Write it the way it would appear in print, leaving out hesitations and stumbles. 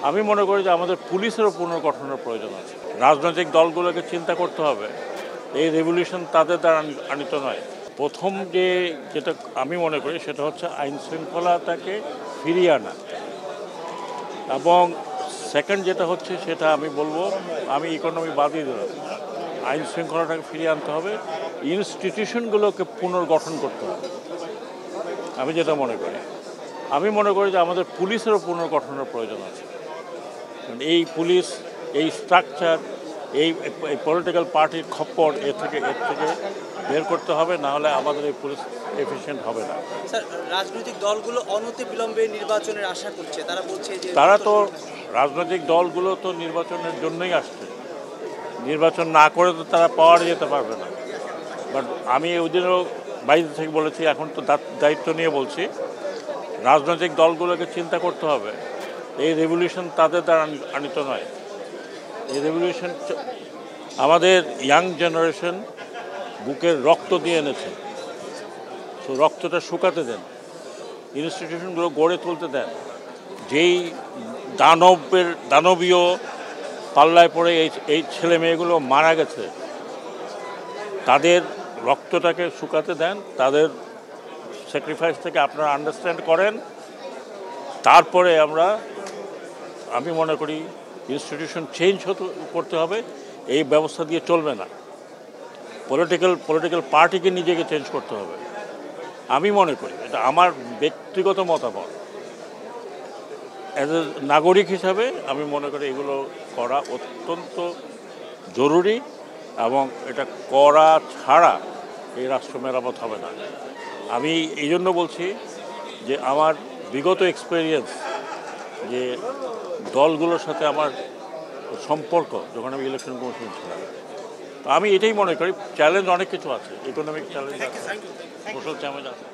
আমি মনে করি যে আমাদের পুলিশেরও পুনর্গঠনের প্রয়োজন আছে। রাজনৈতিক দলগুলোকে চিন্তা করতে হবে, এই রেভলিউশন তাদের দ্বারা আনিত নয়। প্রথম যেটা আমি মনে করি সেটা হচ্ছে আইন শৃঙ্খলাটাকে ফিরিয়ে আনা, এবং সেকেন্ড যেটা হচ্ছে সেটা আমি বলবো, আমি ইকোনমি বাদই দিলাম, আইন শৃঙ্খলাটাকে ফিরিয়ে আনতে হবে, ইনস্টিটিউশনগুলোকে পুনর্গঠন করতে হবে। আমি যেটা মনে করি, আমি মনে করি যে আমাদের পুলিশেরও পুনর্গঠনের প্রয়োজন আছে। এই পুলিশ, এই স্ট্রাকচার, এই পলিটিক্যাল পার্টির খপ্পর এর থেকে বের করতে হবে, না হলে আমাদের এই পুলিশ এফিশিয়েন্ট হবে না। স্যার, রাজনৈতিক দলগুলো অনতিবিলম্বে নির্বাচনের আশা করছে, তারা বলছে যে রাজনৈতিক দলগুলো তো নির্বাচনের জন্যই আসছে, নির্বাচন না করে তো তারা পাওয়ার যেতে পারবে না। বাট আমি ওই দিনও বাইরে থেকে বলেছি, এখন তো দায়িত্ব নিয়ে বলছি, রাজনৈতিক দলগুলোকে চিন্তা করতে হবে, এই রেভলিউশন তাদের দ্বারা আনিত নয়। এই রেভলিউশন আমাদের ইয়াং জেনারেশন বুকের রক্ত দিয়ে এনেছে, তো রক্তটা শুকাতে দেন, ইনস্টিটিউশনগুলো গড়ে তুলতে দেন। যেই দানবীয় পাল্লায় পড়ে এই ছেলে মেয়েগুলো মারা গেছে, তাদের রক্তটাকে শুকাতে দেন, তাদের স্যাক্রিফাইস থেকে আপনারা আন্ডারস্ট্যান্ড করেন। তারপরে আমি মনে করি ইনস্টিটিউশন চেঞ্জ করতে হবে, এই ব্যবস্থা দিয়ে চলবে না। পলিটিক্যাল পার্টিকে নিজেকে চেঞ্জ করতে হবে। আমি মনে করি, এটা আমার ব্যক্তিগত মতামত, অ্যাজ এ নাগরিক হিসাবে আমি মনে করি এগুলো করা অত্যন্ত জরুরি, এবং এটা করা ছাড়া এই রাষ্ট্র মেরামত হবে না। আমি এই জন্য বলছি যে আমার বিগত এক্সপেরিয়েন্স, যে দলগুলোর সাথে আমার সম্পর্ক যখন আমি ইলেকশন কমিশন ছিলাম, তো আমি এটাই মনে করি চ্যালেঞ্জ অনেক কিছু আছে, ইকোনমিক চ্যালেঞ্জ আছে, সোশ্যাল চ্যালেঞ্জ আছে।